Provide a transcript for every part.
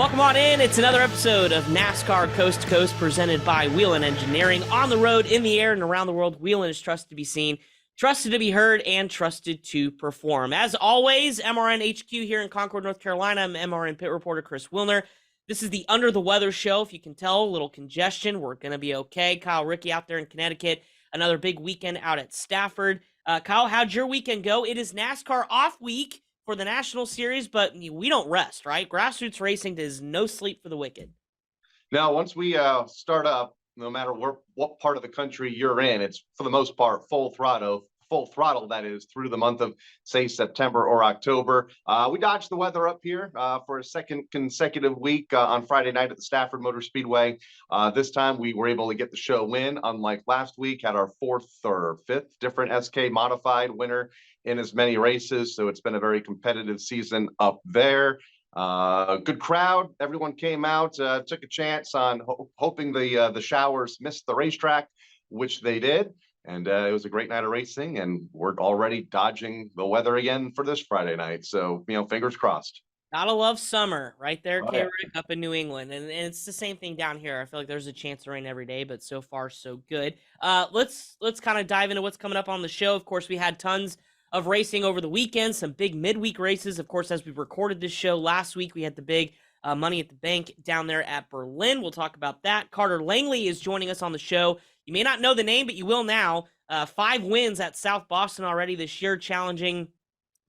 Welcome on in. It's another episode of NASCAR Coast to Coast presented by Whelen Engineering. On the road, in the air, and around the world, Whelen is trusted to be seen, trusted to be heard, and trusted to perform. As always, MRN HQ here in Concord, North Carolina. I'm MRN pit reporter Chris Wilner. This is the Under the Weather show. If you can tell, a little congestion. We're going to be okay. Kyle Rickey out there in Connecticut. Another big weekend out at Stafford. Kyle, how'd your weekend go? It is NASCAR off week for the National Series, but we don't rest, right? Grassroots racing is no sleep for the wicked. Now, once we start up, no matter what part of the country you're in, it's for the most part full throttle, that is, through the month of, say, September or October. We dodged the weather up here for a second consecutive week on Friday night at the Stafford Motor Speedway. This time we were able to get the show win, unlike last week, had our fourth or fifth different SK modified winner in as many races. So it's been a very competitive season up there. Good crowd. Everyone came out, took a chance on hoping the showers missed the racetrack, which they did. And it was a great night of racing, and we're already dodging the weather again for this Friday night. So, fingers crossed. Gotta love summer right there, K-Rick, up in New England. And it's the same thing down here. I feel like there's a chance of rain every day, but so far so good. Let's kind of dive into what's coming up on the show. Of course, we had tons of racing over the weekend, some big midweek races. Of course, as we recorded this show last week, we had the big Money at the Bank down there at Berlin. We'll talk about that. Carter Langley is joining us on the show. You may not know the name, but you will now. 5 wins at South Boston already this year, challenging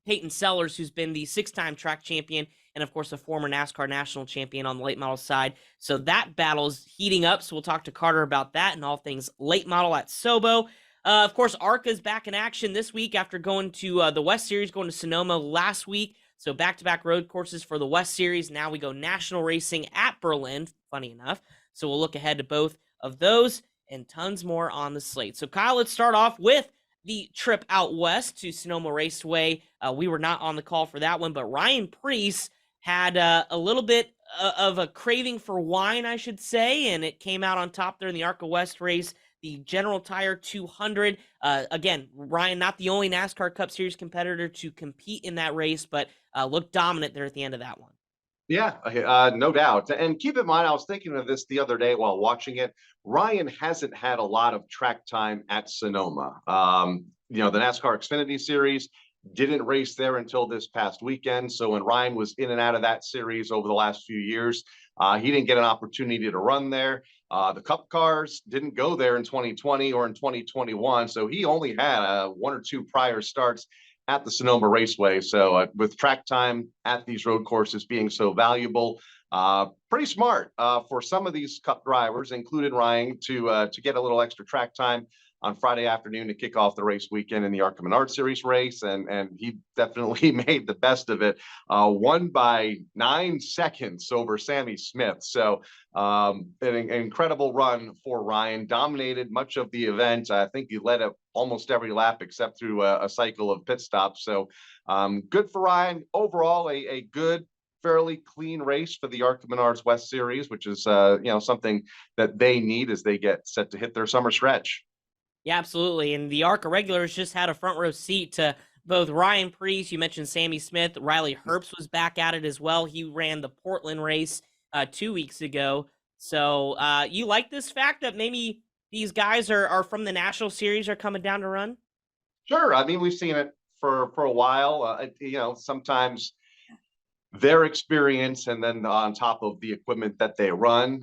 Peyton Sellers, who's been the 6-time track champion and, of course, a former NASCAR national champion on the late model side. So that battle's heating up, so we'll talk to Carter about that and all things late model at Sobo. Of course, ARCA is back in action this week after going to the West Series, going to Sonoma last week. So back-to-back road courses for the West Series. Now we go national racing at Berlin, funny enough. So we'll look ahead to both of those and tons more on the slate. So, Kyle, let's start off with the trip out west to Sonoma Raceway. We were not on the call for that one, but Ryan Preece had a little bit of a craving for wine, I should say, and it came out on top there in the ARCA West race, the General Tire 200. Again, Ryan, not the only NASCAR Cup Series competitor to compete in that race, but looked dominant there at the end of that one. Yeah, no doubt. And keep in mind, I was thinking of this the other day while watching it. Ryan hasn't had a lot of track time at Sonoma. The NASCAR Xfinity Series didn't race there until this past weekend. So when Ryan was in and out of that series over the last few years, he didn't get an opportunity to run there. The Cup cars didn't go there in 2020 or in 2021. So he only had 1 or 2 prior starts at the Sonoma Raceway. So with track time at these road courses being so valuable, pretty smart for some of these Cup drivers, including Ryan, to get a little extra track time on Friday afternoon to kick off the race weekend in the ARCA Menard Series race. And he definitely made the best of it. Won by 9 seconds over Sammy Smith. So an incredible run for Ryan. Dominated much of the event. I think he led it almost every lap except through a cycle of pit stops. So good for Ryan. Overall, a good, fairly clean race for the ARCA Menards West Series, which is something that they need as they get set to hit their summer stretch. Yeah, absolutely. And the ARCA regulars just had a front row seat to both Ryan Preece, you mentioned Sammy Smith, Riley Herbst was back at it as well. He ran the Portland race 2 weeks ago. So you like this fact that maybe these guys are from the National Series are coming down to run? Sure. I mean, we've seen it for a while. Sometimes their experience and then on top of the equipment that they run,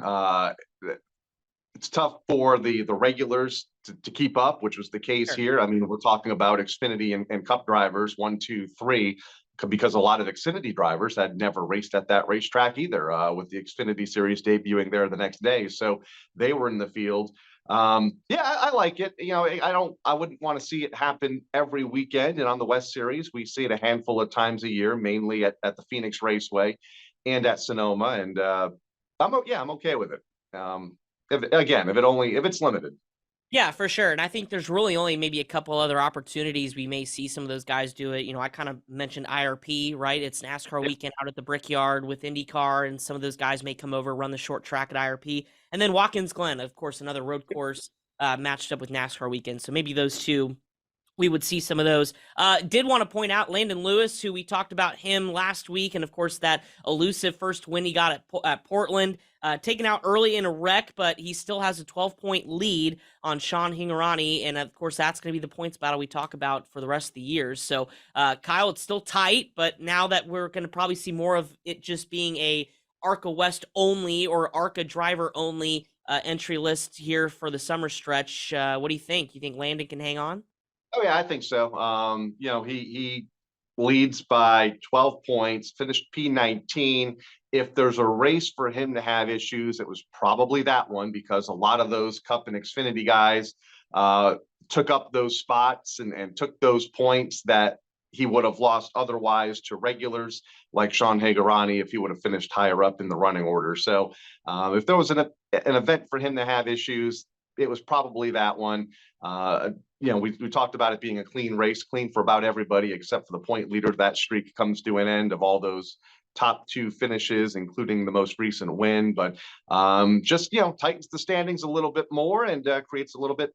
it's tough for the regulars to keep up, which was the case here. I mean, we're talking about Xfinity and Cup drivers, 1, 2, 3, because a lot of Xfinity drivers had never raced at that racetrack either, with the Xfinity Series debuting there the next day. So they were in the field. I like it. I wouldn't want to see it happen every weekend. And on the West Series, we see it a handful of times a year, mainly at the Phoenix Raceway and at Sonoma. And I'm okay with it. If it's limited. Yeah, for sure. And I think there's really only maybe a couple other opportunities we may see some of those guys do it. I kind of mentioned IRP, right? It's NASCAR weekend out at the Brickyard with IndyCar, and some of those guys may come over, run the short track at IRP. And then Watkins Glen, of course, another road course matched up with NASCAR weekend. So maybe those two we would see some of those. Did want to point out Landon Lewis, who we talked about him last week, and of course that elusive first win he got at Portland, taken out early in a wreck, but he still has a 12-point lead on Sean Hingorani, and of course that's going to be the points battle we talk about for the rest of the years. So Kyle, it's still tight, but now that we're going to probably see more of it just being a ARCA West only or ARCA driver only entry list here for the summer stretch, what do you think? You think Landon can hang on? Oh yeah, I think so. He leads by 12 points, finished P19. If there's a race for him to have issues, it was probably that one, because a lot of those Cup and Xfinity guys took up those spots and took those points that he would have lost otherwise to regulars like Sean Haggerani if he would have finished higher up in the running order. So if there was an event for him to have issues, it was probably that one. We talked about it being a clean race, clean for about everybody except for the point leader. That streak comes to an end of all those top two finishes, including the most recent win. But just tightens the standings a little bit more and creates a little bit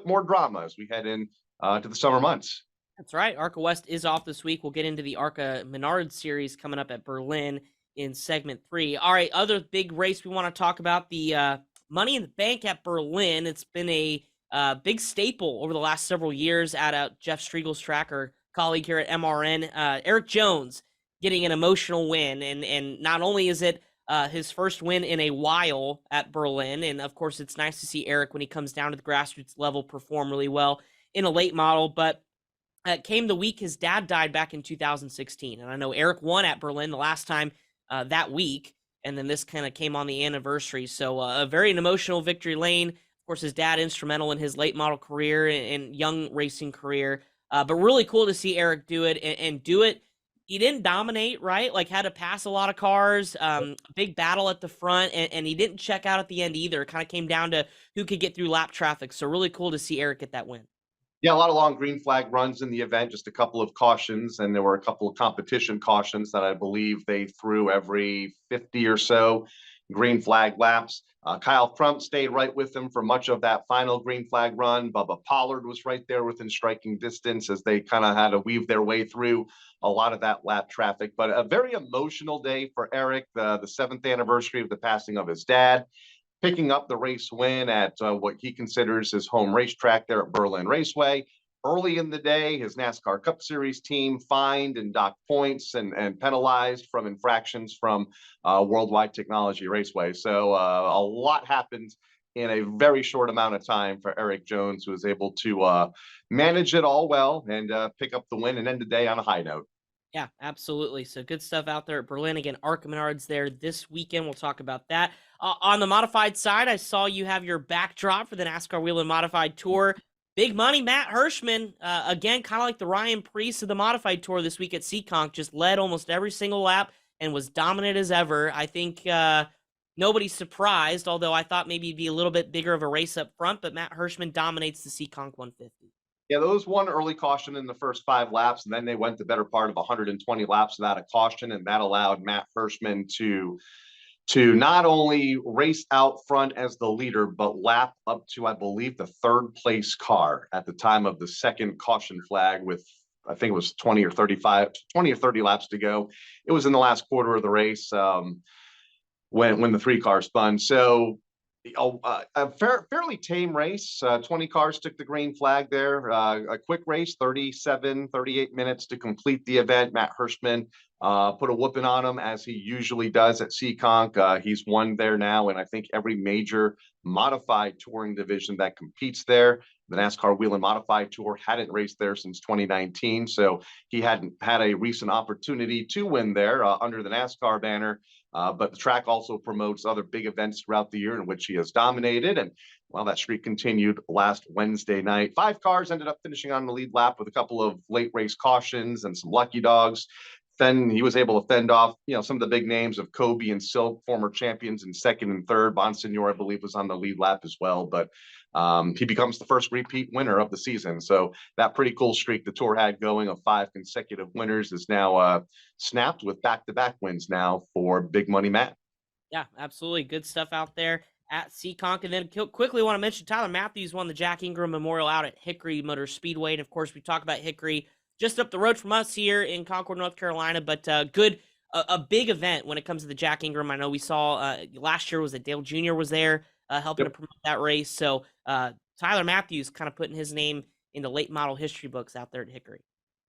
more drama as we head in to the summer months. That's right. ARCA West is off this week. We'll get into the ARCA Menard series coming up at Berlin in segment 3. All right, other big race we want to talk about, the Money in the Bank at Berlin. It's been a big staple over the last several years at Jeff Striegel's track, or colleague here at MRN. Eric Jones getting an emotional win, and not only is it his first win in a while at Berlin, and of course it's nice to see Eric when he comes down to the grassroots level perform really well in a late model, but came the week his dad died back in 2016. And I know Eric won at Berlin the last time that week, and then this kind of came on the anniversary. So a very emotional victory lane. Of course, his dad instrumental in his late model career and young racing career. But really cool to see Eric do it and do it. He didn't dominate, right? Like, had to pass a lot of cars, big battle at the front, and he didn't check out at the end either. It kind of came down to who could get through lap traffic. So really cool to see Eric get that win. Yeah, a lot of long green flag runs in the event, just a couple of cautions, and there were a couple of competition cautions that I believe they threw every 50 or so green flag laps. Kyle Crump stayed right with them for much of that final green flag run. Bubba Pollard was right there within striking distance as they kind of had to weave their way through a lot of that lap traffic. But a very emotional day for Eric, the 7th anniversary of the passing of his dad, picking up the race win at what he considers his home racetrack there at Berlin Raceway. Early in the day, his NASCAR Cup Series team fined and docked points and penalized from infractions from Worldwide Technology Raceway. So a lot happened in a very short amount of time for Eric Jones, who was able to manage it all well and pick up the win and end the day on a high note. Yeah, absolutely. So good stuff out there at Berlin. Again, ARCA Menards there this weekend. We'll talk about that. On the modified side, I saw you have your backdrop for the NASCAR Wheel and Modified Tour. Big money, Matt Hirschman. Again, kind of like the Ryan Preece of the Modified Tour this week at Seekonk, just led almost every single lap and was dominant as ever. I think nobody's surprised, although I thought maybe it'd be a little bit bigger of a race up front, but Matt Hirschman dominates the Seekonk 150. Yeah, those one early caution in the first 5 laps, and then they went the better part of 120 laps without a caution, and that allowed Matt Hirschman to not only race out front as the leader, but lap up to, I believe, the 3rd place car at the time of the second caution flag with, I think it was 20 or 30 laps to go. It was in the last quarter of the race when the 3 cars spun. So a fairly tame race. 20 cars took the green flag there. A quick race, 38 minutes to complete the event. Matt Hirschman put a whooping on him, as he usually does at Seekonk. He's won there now, and I think every major modified touring division that competes there. The NASCAR Wheel and Modified Tour hadn't raced there since 2019, so he hadn't had a recent opportunity to win there under the NASCAR banner. But the track also promotes other big events throughout the year in which he has dominated. And well, that streak continued last Wednesday night. 5 cars ended up finishing on the lead lap with a couple of late race cautions and some lucky dogs. Then he was able to fend off, some of the big names of Kobe and Silk, former champions in 2nd and 3rd. Bonsignor, I believe, was on the lead lap as well. But he becomes the first repeat winner of the season. So that pretty cool streak the Tour had going of 5 consecutive winners is now snapped with back-to-back wins now for Big Money Matt. Yeah, absolutely. Good stuff out there at Seekonk. And then quickly want to mention Tyler Matthews won the Jack Ingram Memorial out at Hickory Motor Speedway. And of course, we talk about Hickory just up the road from us here in Concord, North Carolina. But a big event when it comes to the Jack Ingram. I know we saw last year was that Dale Jr. was there helping to promote that race. So Tyler Matthews kind of putting his name in the late model history books out there at Hickory.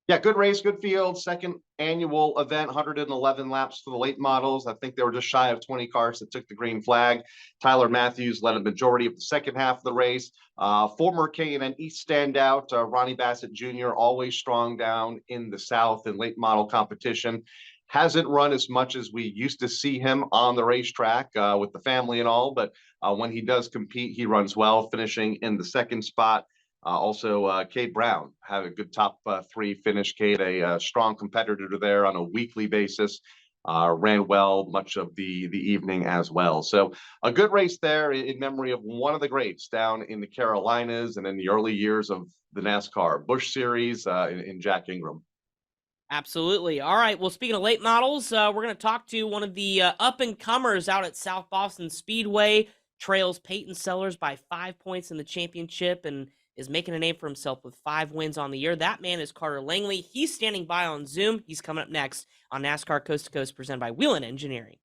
Yeah, good race, good field. Second annual event, 111 laps for the late models. I think they were just shy of 20 cars that took the green flag. Tyler Matthews led a majority of the second half of the race. Former K&N East standout, Ronnie Bassett Jr., always strong down in the South in late model competition. Hasn't run as much as we used to see him on the racetrack with the family and all, but when he does compete, he runs well, finishing in the second spot. Also, Cade Brown had a good top three finish. Cade, a strong competitor there on a weekly basis, ran well much of the evening as well. So a good race there in memory of one of the greats down in the Carolinas and in the early years of the NASCAR Busch Series in Jack Ingram. Absolutely. All right. Well, speaking of late models, we're going to talk to one of the up-and-comers out at South Boston Speedway. Trails Peyton Sellers by 5 points in the championship and is making a name for himself with 5 wins on the year. That man is Carter Langley. He's standing by on Zoom. He's coming up next on NASCAR Coast to Coast, presented by Whelen Engineering.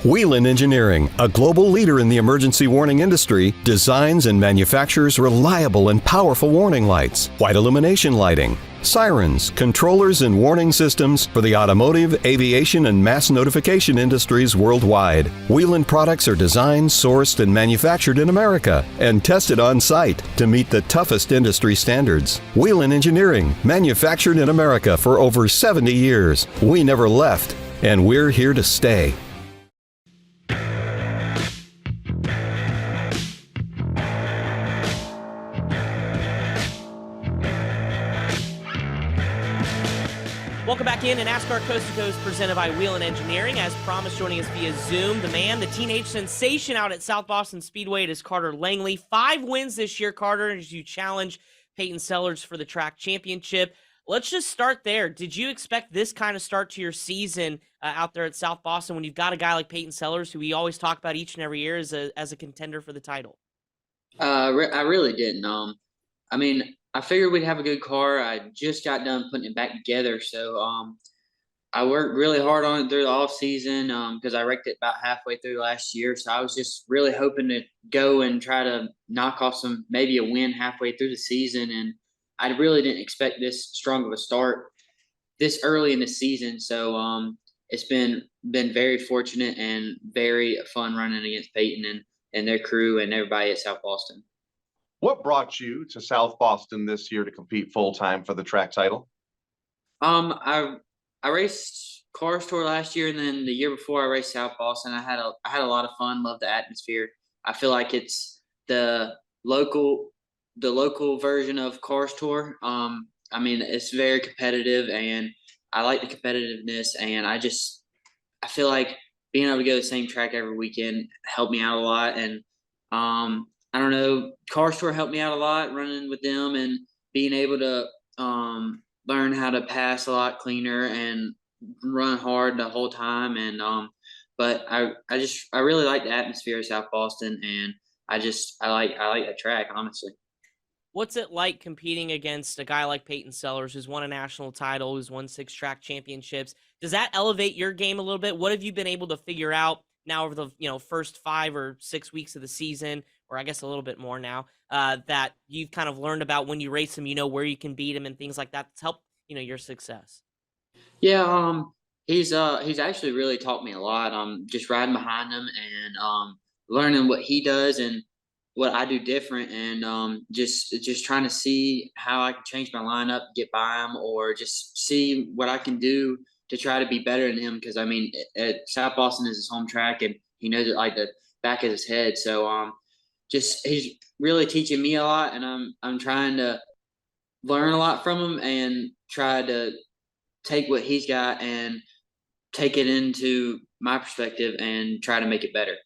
Whelen Engineering, a global leader in the emergency warning industry, designs and manufactures reliable and powerful warning lights, white illumination lighting, sirens, controllers, and warning systems for the automotive, aviation, and mass notification industries worldwide. Whelen products are designed, sourced, and manufactured in America and tested on site to meet the toughest industry standards. Whelen Engineering, manufactured in America for over 70 years. We never left, and we're here to stay. Welcome back in NASCAR Coast to Coast, presented by Whelen Engineering. As promised, joining us via Zoom, the man, the teenage sensation out at South Boston Speedway, it is Carter Langley. 5 wins this year, Carter, as you challenge Peyton Sellers for the track championship. Let's just start there. Did you expect this kind of start to your season out there at South Boston when you've got a guy like Peyton Sellers, who we always talk about each and every year as a contender for the title? I really didn't. I mean, I figured we'd have a good car. I just got done putting it back together, so I worked really hard on it through the off season because I wrecked it about halfway through last year. So I was just really hoping to go and try to knock off maybe a win halfway through the season. And I really didn't expect this strong of a start this early in the season. So it's been very fortunate and very fun running against Peyton and their crew and everybody at South Boston. What brought you to South Boston this year to compete full-time for the track title? I raced Cars Tour last year, and then the year before I raced South Boston. I had a lot of fun, loved the atmosphere. I feel like it's the local version of Cars Tour. I mean, it's very competitive, and I like the competitiveness, and I feel like being able to go to the same track every weekend helped me out a lot. And I don't know, Cars Tour helped me out a lot running with them and being able to learn how to pass a lot cleaner and run hard the whole time. And but I really like the atmosphere of South Boston, and I like that track, honestly. What's it like competing against a guy like Peyton Sellers, who's won a national title, who's won 6 track championships? Does that elevate your game a little bit? What have you been able to figure out now over the first 5 or 6 weeks of the season, or I guess a little bit more now, that you've kind of learned about when you race him, where you can beat him and things like that that's helped your success? Yeah, he's actually really taught me a lot. Just riding behind him and learning what he does and what I do different, and just trying to see how I can change my lineup, get by him, or just see what I can do to try to be better than him. Because I mean, South Boston is his home track, and he knows it like the back of his head. So he's really teaching me a lot, and I'm trying to learn a lot from him and try to take what he's got and take it into my perspective and try to make it better.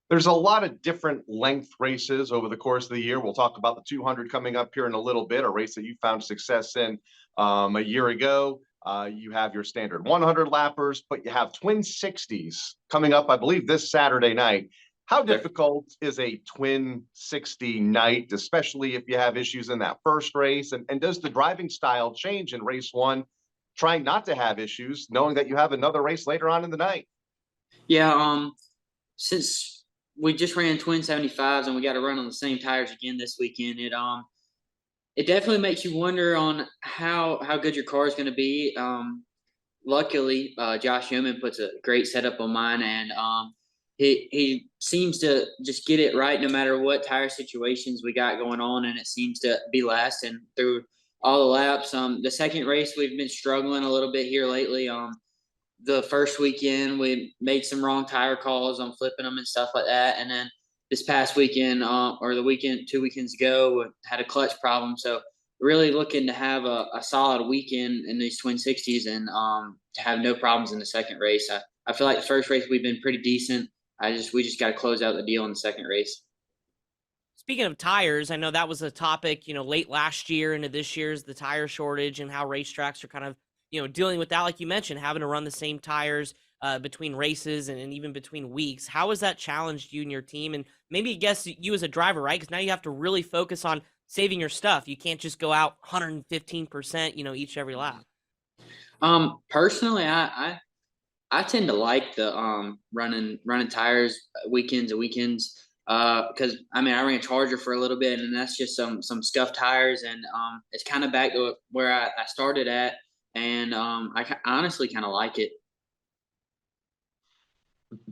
There's a lot of different length races over the course of the year. We'll talk about the 200 coming up here in a little bit, a race that you found success in a year ago. You have your standard 100 lappers, but you have twin 60s coming up, I believe, this Saturday night. How difficult is a twin 60 night, especially if you have issues in that first race? And does the driving style change in race one, trying not to have issues, knowing that you have another race later on in the night? Yeah, since we just ran twin 75s and we got to run on the same tires again this weekend, it definitely makes you wonder on how good your car is going to be. Luckily, Josh Yeoman puts a great setup on mine, and he seems to just get it right no matter what tire situations we got going on, and it seems to be lasting through all the laps. The second race we've been struggling a little bit here lately. The first weekend we made some wrong tire calls on flipping them and stuff like that, and then this past weekend or the weekend 2 weekends ago had a clutch problem. So really looking to have a solid weekend in these twin 60s and to have no problems in the second race. I feel like the first race we've been pretty decent. We just got to close out the deal in the second race. Speaking of tires, I know that was a topic, late last year into this year's the tire shortage and how racetracks are kind of, dealing with that. Like you mentioned, having to run the same tires between races and even between weeks. How has that challenged you and your team? And maybe I guess you as a driver, right? Because now you have to really focus on saving your stuff. You can't just go out 115%, each every lap. Personally, I tend to like the running tires weekends and weekends because I ran Charger for a little bit, and that's just some scuffed tires, and it's kind of back to where I started at, and I honestly kind of like it.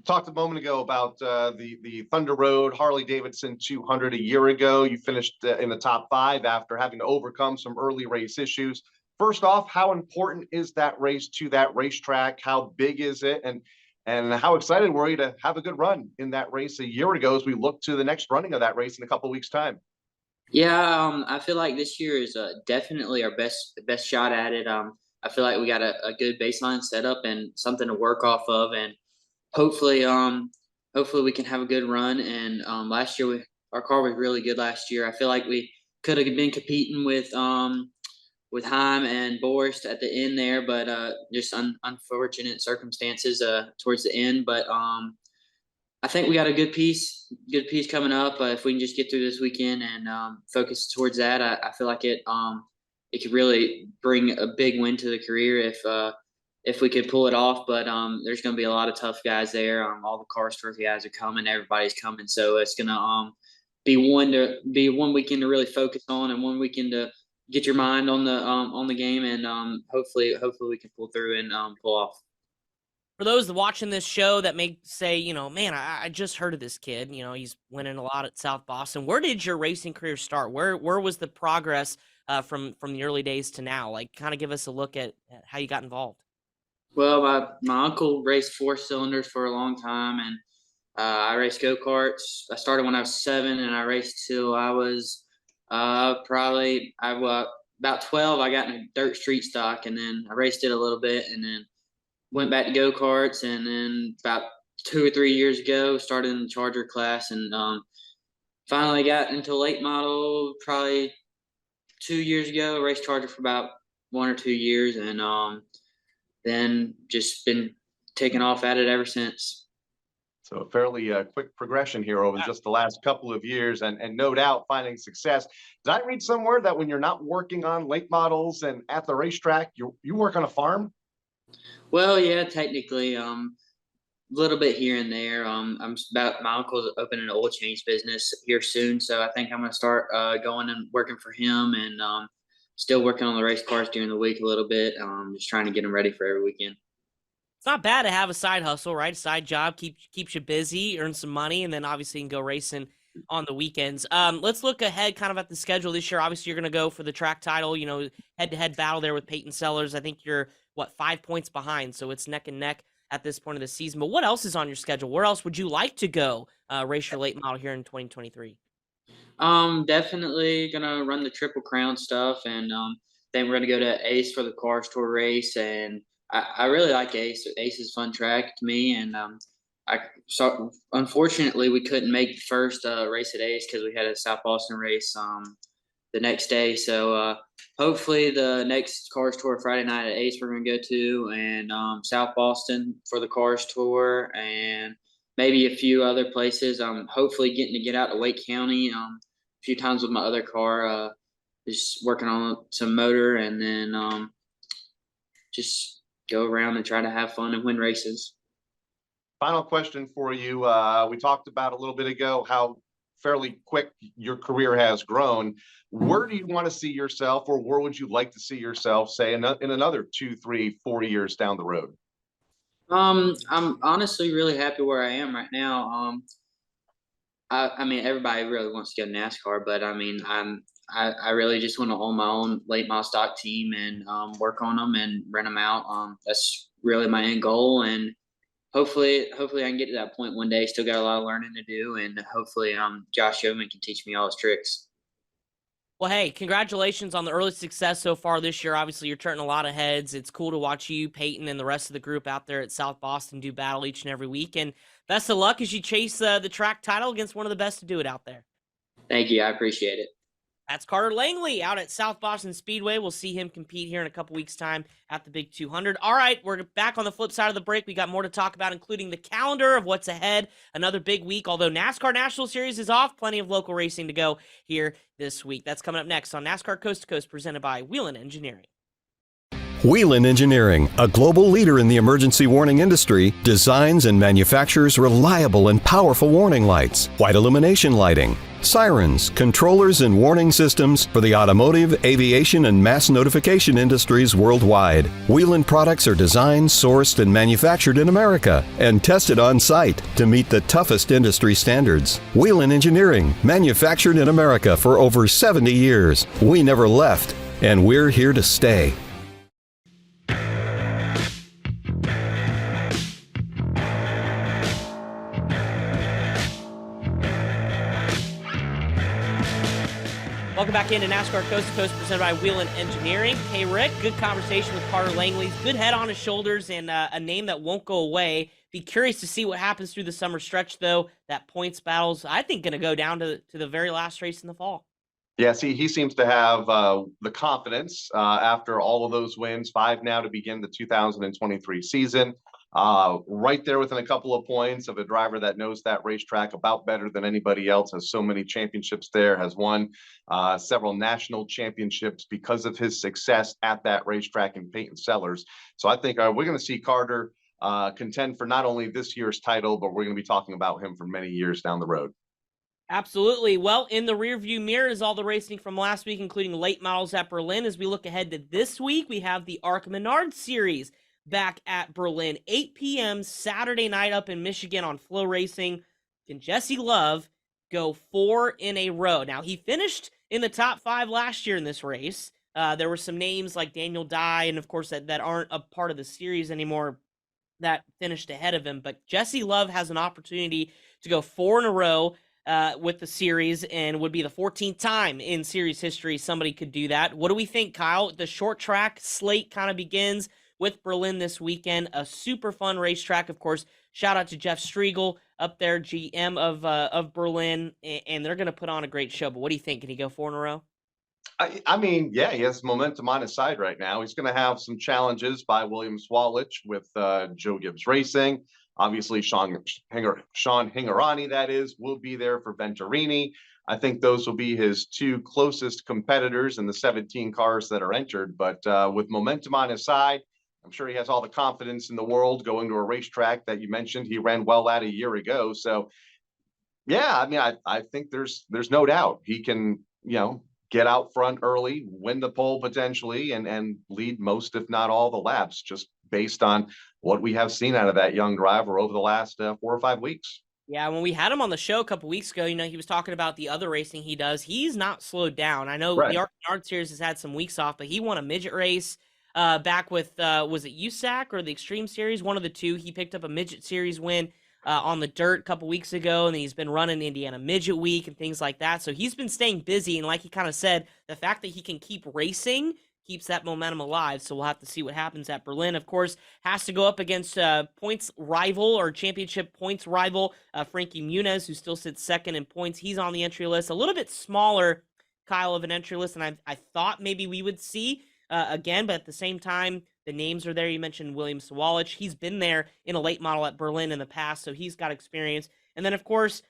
Talked a moment ago about the Thunder Road Harley Davidson 200 a year ago. You finished in the top 5 after having to overcome some early race issues. First off, how important is that race to that racetrack? How big is it? And how excited were you to have a good run in that race a year ago as we look to the next running of that race in a couple of weeks' time? Yeah, I feel like this year is definitely our best shot at it. I feel like we got a good baseline set up and something to work off of, and hopefully we can have a good run. And last year our car was really good last year. I feel like we could have been competing with Heim and Borst at the end there, but just unfortunate circumstances towards the end. But I think we got a good piece coming up. If we can just get through this weekend and focus towards that, I feel like it could really bring a big win to the career if we could pull it off. But there's going to be a lot of tough guys there. All the Cars Trophy guys are coming. Everybody's coming, so it's going to be one weekend to really focus on, and one weekend to get your mind on the game, and hopefully we can pull through and pull off. For those watching this show that may say, man, I just heard of this kid. He's winning a lot at South Boston. Where did your racing career start? Where was the progress from the early days to now? Like, kind of give us a look at how you got involved. Well, my uncle raced 4 cylinders for a long time, and I raced go-karts. I started when I was 7, and I raced till I was about 12. I got in a dirt street stock, and then I raced it a little bit, and then went back to go-karts, and then about 2 or 3 years ago started in the Charger class, and finally got into late model probably 2 years ago. I raced Charger for about 1 or 2 years, and then just been taking off at it ever since. So a fairly quick progression here over just the last couple of years, and no doubt finding success. Did I read somewhere that when you're not working on late models and at the racetrack, you work on a farm? Well, yeah, technically, a little bit here and there. My uncle's opening an oil change business here soon, so I think I'm going to start going and working for him, and still working on the race cars during the week a little bit. Just trying to get them ready for every weekend. It's not bad to have a side hustle, right? A side job keeps you busy, earn some money, and then obviously you can go racing on the weekends. Let's look ahead kind of at the schedule this year. Obviously, you're going to go for the track title, head-to-head battle there with Peyton Sellers. I think you're, 5 points behind, so it's neck and neck at this point of the season. But what else is on your schedule? Where else would you like to go race your late model here in 2023? Definitely going to run the Triple Crown stuff, and then we're going to go to Ace for the Cars Tour race, and I really like Ace. Ace is a fun track to me, and unfortunately we couldn't make the first race at Ace because we had a South Boston race the next day. So hopefully the next Cars Tour Friday night at Ace we're going to go to, and South Boston for the Cars Tour, and maybe a few other places. I'm hopefully getting to get out to Wake County a few times with my other car. Just working on some motor, and then just go around and try to have fun and win races. Final question for you. We talked about a little bit ago how fairly quick your career has grown. Where do you want to see yourself, or where would you like to see yourself, say, in another 2, 3, 4 years down the road? I'm honestly really happy where I am right now. I mean, everybody really wants to go to NASCAR, but I mean, I really just want to own my own late model stock team and work on them and rent them out. That's really my end goal, and hopefully I can get to that point one day. Still got a lot of learning to do, and hopefully Josh Yeoman can teach me all his tricks. Well, hey, congratulations on the early success so far this year. Obviously, you're turning a lot of heads. It's cool to watch you, Peyton, and the rest of the group out there at South Boston do battle each and every week. And best of luck as you chase the track title against one of the best to do it out there. Thank you. I appreciate it. That's Carter Langley out at South Boston Speedway. We'll see him compete here in a couple weeks' time at the Big 200. All right, we're back on the flip side of the break. We got more to talk about, including the calendar of what's ahead. Another big week, although NASCAR National Series is off. Plenty of local racing to go here this week. That's coming up next on NASCAR Coast to Coast, presented by Whelen Engineering. Whelen Engineering, a global leader in the emergency warning industry, designs and manufactures reliable and powerful warning lights, white illumination lighting, sirens, controllers, and warning systems for the automotive, aviation, and mass notification industries worldwide. Whelen products are designed, sourced, and manufactured in America and tested on site to meet the toughest industry standards. Whelen Engineering, manufactured in America for over 70 years. We never left, and we're here to stay. Welcome back into NASCAR Coast to Coast, presented by Whelen Engineering. Hey, Rick, good conversation with Carter Langley. Good head on his shoulders and a name that won't go away. Be curious to see what happens through the summer stretch, though. That points battle's, I think, going to go down to the very last race in the fall. Yeah, see, he seems to have the confidence after all of those wins, 5 now to begin the 2023 season. Right there within a couple of points of a driver that knows that racetrack about better than anybody else, has so many championships there, has won several national championships because of his success at that racetrack in Peyton Sellers. So I think we're going to see Carter contend for not only this year's title, but we're going to be talking about him for many years down the road. Absolutely. Well, in the rearview mirror is all the racing from last week, including late models at Berlin. As we look ahead to this week, we have the ARCA Menard Series back at Berlin, 8 p.m. Saturday night up in Michigan on Flow Racing. Can Jesse Love go 4 in a row? Now, he finished in the top 5 last year in this race. There were some names like Daniel Dye, and of course that aren't a part of the series anymore, that finished ahead of him. But Jesse Love has an opportunity to go 4 in a row with the series, and would be the 14th time in series history somebody could do that. What do we think, Kyle? The short track slate kind of begins with Berlin this weekend. A super fun racetrack, of course. Shout out to Jeff Striegel up there, GM of Berlin, and they're going to put on a great show. But what do you think? Can he go 4 in a row? I mean, yeah, he has momentum on his side right now. He's going to have some challenges by William Swalich with Joe Gibbs Racing. Obviously, Sean Hingarani, that is, will be there for Venturini. I think those will be his 2 closest competitors in the 17 cars that are entered. But with momentum on his side, I'm sure he has all the confidence in the world going to a racetrack that you mentioned he ran well at a year ago. So, yeah, I mean, I think there's no doubt he can, get out front early, win the pole potentially, and lead most, if not all, the laps, just based on what we have seen out of that young driver over the last 4 or 5 weeks. Yeah, when we had him on the show a couple weeks ago, he was talking about the other racing he does. He's not slowed down. I know the ARCA Menard Series has had some weeks off, but he won a midget race back with, was it USAC or the Extreme Series? One of the two. He picked up a midget series win on the dirt a couple weeks ago, and he's been running Indiana Midget Week and things like that. So he's been staying busy, and like he kind of said, the fact that he can keep racing keeps that momentum alive. So we'll have to see what happens at Berlin. Of course, has to go up against points rival or championship points rival Frankie Muniz, who still sits second in points. He's on the entry list. A little bit smaller, Kyle, of an entry list than I thought maybe we would see again, but at the same time, The names are there. You mentioned William Sawalich. He's been there in a late model at Berlin in the past, so he's got experience. And then, of course,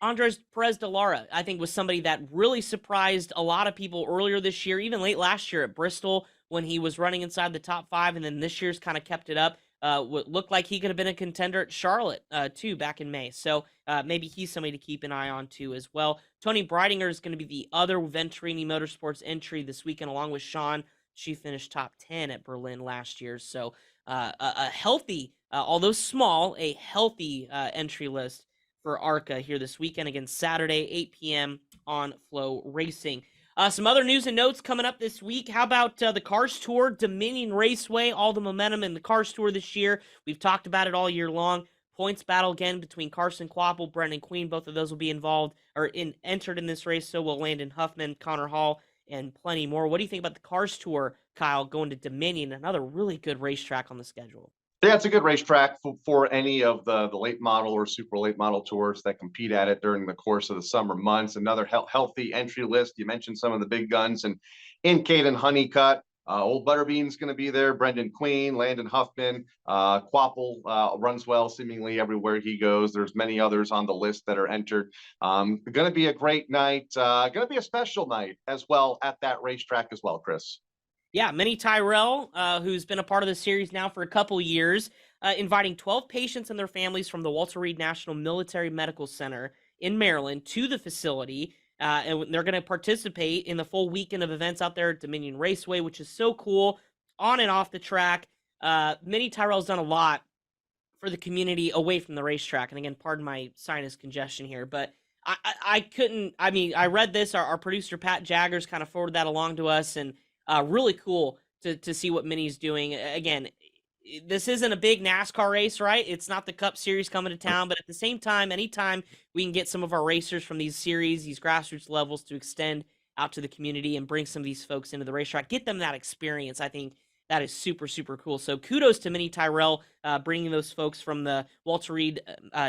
Andres Perez de Lara, I think, was somebody that really surprised a lot of people earlier this year, even late last year at Bristol when he was running inside the top 5, and then this year's kind of kept it up. Looked like he could have been a contender at Charlotte, too, back in May. So maybe he's somebody to keep an eye on, too, as well. Tony Breidinger is going to be the other Venturini Motorsports entry this weekend, along with Sean. She finished top 10 at Berlin last year. So a healthy, although small, a healthy entry list for ARCA here this weekend, against Saturday, 8 p.m. on Flow Racing. Some other news and notes coming up this week. How about the Cars Tour, Dominion Raceway, all the momentum in the Cars Tour this year. We've talked about it all year long. Points battle again between Carson Kvapil, Brendan Queen. Both of those will be involved or entered in this race. So will Landon Huffman, Connor Hall, and plenty more. What do you think about the Cars Tour, Kyle, going to Dominion? Another really good racetrack on the schedule. Yeah, it's a good racetrack for any of the late model or super late model tours that compete at it during the course of the summer months. Another healthy entry list. You mentioned some of the big guns, and in Caden Honeycutt, Old Butterbean's going to be there. Brendan Queen, Landon Huffman, Kvapil runs well seemingly everywhere he goes. There's many others on the list that are entered. Going to be a great night. Going to be a special night as well at that racetrack as well, Chris. Yeah, Minnie Tyrell, who's been a part of the series now for a couple years, inviting 12 patients and their families from the Walter Reed National Military Medical Center in Maryland to the facility. And they're going to participate in the full weekend of events out there at Dominion Raceway, which is so cool, on and off the track. Minnie Tyrell's done a lot for the community away from the racetrack. And again, pardon my sinus congestion here, but I couldn't, I mean, I read this, our producer Pat Jaggers kind of forwarded that along to us, and really cool to see what Minnie's doing. Again, this isn't a big NASCAR race, right? It's not the Cup Series coming to town, but at the same time, anytime we can get some of our racers from these series, these grassroots levels, to extend out to the community and bring some of these folks into the racetrack, get them that experience, I think that is super, super cool. So kudos to Minnie Tyrell, bringing those folks from the Walter Reed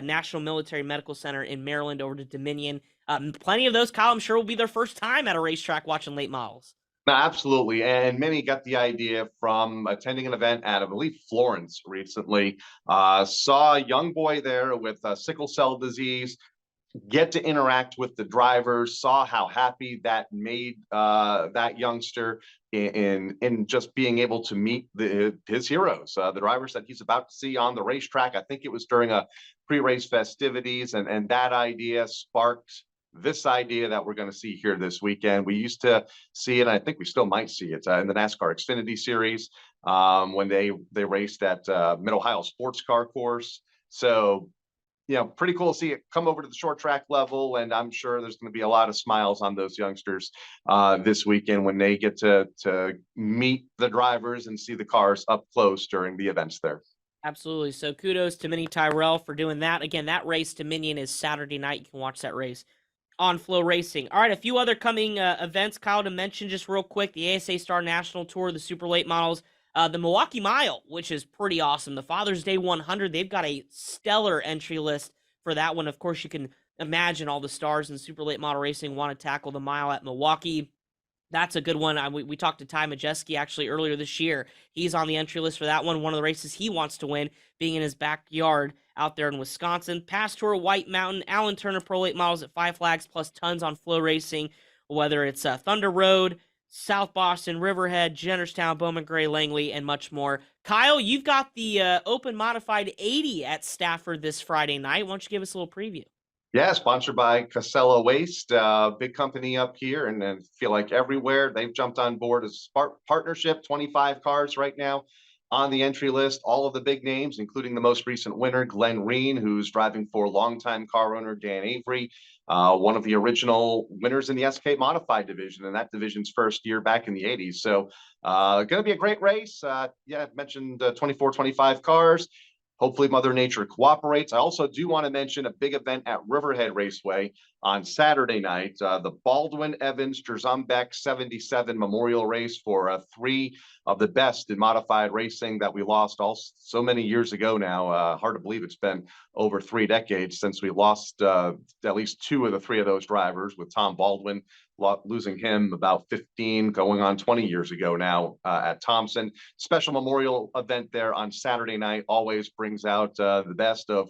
National Military Medical Center in Maryland over to Dominion. Plenty of those, Kyle, I'm sure will be their first time at a racetrack watching late models. No, absolutely. And Minnie got the idea from attending an event at, I believe, Florence recently. Saw a young boy there with sickle cell disease, get to interact with the drivers, saw how happy that made that youngster in just being able to meet his heroes, the drivers that he's about to see on the racetrack. I think it was during a pre-race festivities, and that idea sparked this idea that we're going to see here this weekend. We used to see it, and I think we still might see it in the NASCAR Xfinity Series when they raced at Mid-Ohio Sports Car Course. So, you know, pretty cool to see it come over to the short track level, and I'm sure there's going to be a lot of smiles on those youngsters this weekend when they get to meet the drivers and see the cars up close during the events there. Absolutely. So kudos to Minnie Tyrell for doing that. Again, that race, Dominion, is Saturday night. You can watch that race on Flow Racing. All right, a few other coming events, Kyle, to mention just real quick. The ASA Star National Tour, the Super Late Models, the Milwaukee Mile, which is pretty awesome. The Father's Day 100, they've got a stellar entry list for that one. Of course, you can imagine all the stars in Super Late Model Racing want to tackle the mile at Milwaukee. That's a good one. We talked to Ty Majeski actually earlier this year. He's on the entry list for that one. One of the races he wants to win, being in his backyard out there in Wisconsin. Pass Tour, White Mountain, Alan Turner Pro Late Models at Five Flags, plus tons on Flow Racing, whether it's Thunder Road, South Boston, Riverhead, Jennerstown, Bowman Gray, Langley, and much more. Kyle, you've got the Open Modified 80 at Stafford this Friday night. Why don't you give us a little preview? Yeah, sponsored by Casella Waste, big company up here, and then feel like everywhere they've jumped on board as partnership. 25 cars right now on the entry list. All of the big names, including the most recent winner, Glenn Reen, who's driving for longtime car owner Dan Avery, one of the original winners in the SK Modified division, and that division's first year back in the 80s. So going to be a greite race. Yeah, I mentioned 24, 25 cars. hopefully Mother Nature cooperates. I also do want to mention a big event at Riverhead Raceway on Saturday night, the Baldwin Evans Jerzumbeck 77 Memorial Race for 3 of the best in modified racing that we lost so many years ago now. Hard to believe it's been over 3 decades since we lost at least 2 of the 3 of those drivers, with Tom Baldwin losing him about 15 going on 20 years ago now at Thompson. Special memorial event there on Saturday night always brings out the best of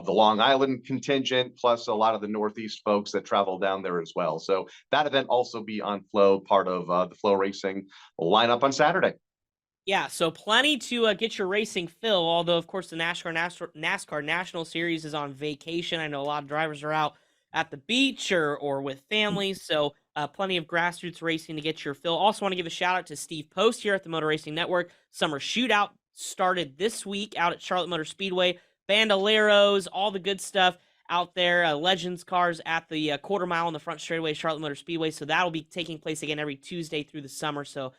the Long Island contingent, plus a lot of the Northeast folks that travel down there as well. So that event also be on Flow, part of the Flow Racing lineup on Saturday. Yeah, so plenty to get your racing fill, although, of course, the NASCAR National Series is on vacation. I know a lot of drivers are out at the beach or with families, so plenty of grassroots racing to get your fill. Also want to give a shout-out to Steve Post here at the Motor Racing Network. Summer Shootout started this week out at Charlotte Motor Speedway. Bandoleros, all the good stuff out there. Legends cars at the quarter mile on the front straightaway, Charlotte Motor Speedway. So that'll be taking place again every Tuesday through the summer. So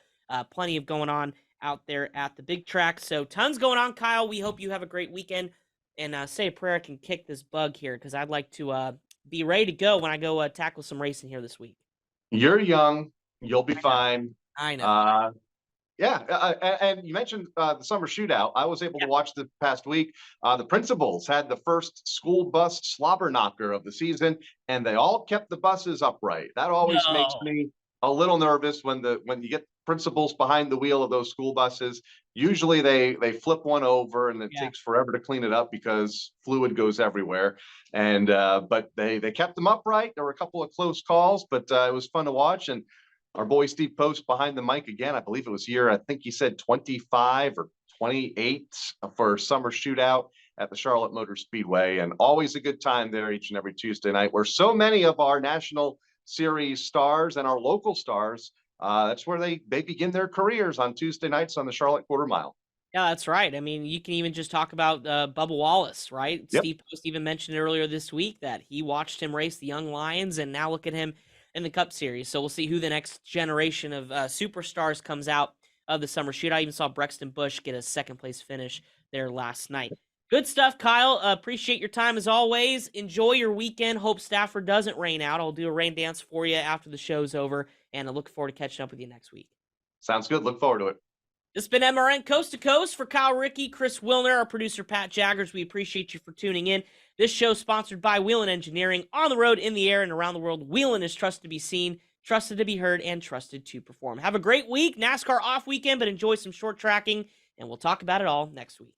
plenty of going on out there at the big track. So tons going on, Kyle. We hope you have a great weekend. And say a prayer I can kick this bug here, because I'd like to be ready to go when I go tackle some racing here this week. You're young. You'll be fine. I know. And you mentioned the summer shootout. I was able to watch this past week. The principals had the first school bus slobber knocker of the season, and they all kept the buses upright. That always makes me a little nervous when you get principals behind the wheel of those school buses. Usually they flip one over, and it takes forever to clean it up because fluid goes everywhere. And but they kept them upright. There were a couple of close calls, but it was fun to watch. And our boy Steve Post behind the mic again. I believe it was I think he said 25 or 28 for summer shootout at the Charlotte Motor Speedway. And always a good time there each and every Tuesday night, where so many of our National Series stars and our local stars, that's where they begin their careers, on Tuesday nights on the Charlotte Quarter Mile. Yeah, that's right. I mean, you can even just talk about Bubba Wallace, right? Yep. Steve Post even mentioned earlier this week that he watched him race the Young Lions, and now look at him in the Cup Series. So we'll see who the next generation of superstars comes out of the summer shoot. I even saw Brexton Busch get a second place finish there last night. Good stuff, Kyle. Appreciate your time as always. Enjoy your weekend. Hope Stafford doesn't rain out. I'll do a rain dance for you after the show's over, and I look forward to catching up with you next week. Sounds good. Look forward to it. This has been MRN Coast to Coast. For Kyle Rickey, Chris Wilner, our producer Pat Jaggers, we appreciate you for tuning in. This show is sponsored by Whelen Engineering. On the road, in the air, and around the world, Whelen is trusted to be seen, trusted to be heard, and trusted to perform. Have a great week. NASCAR off weekend, but enjoy some short tracking, and we'll talk about it all next week.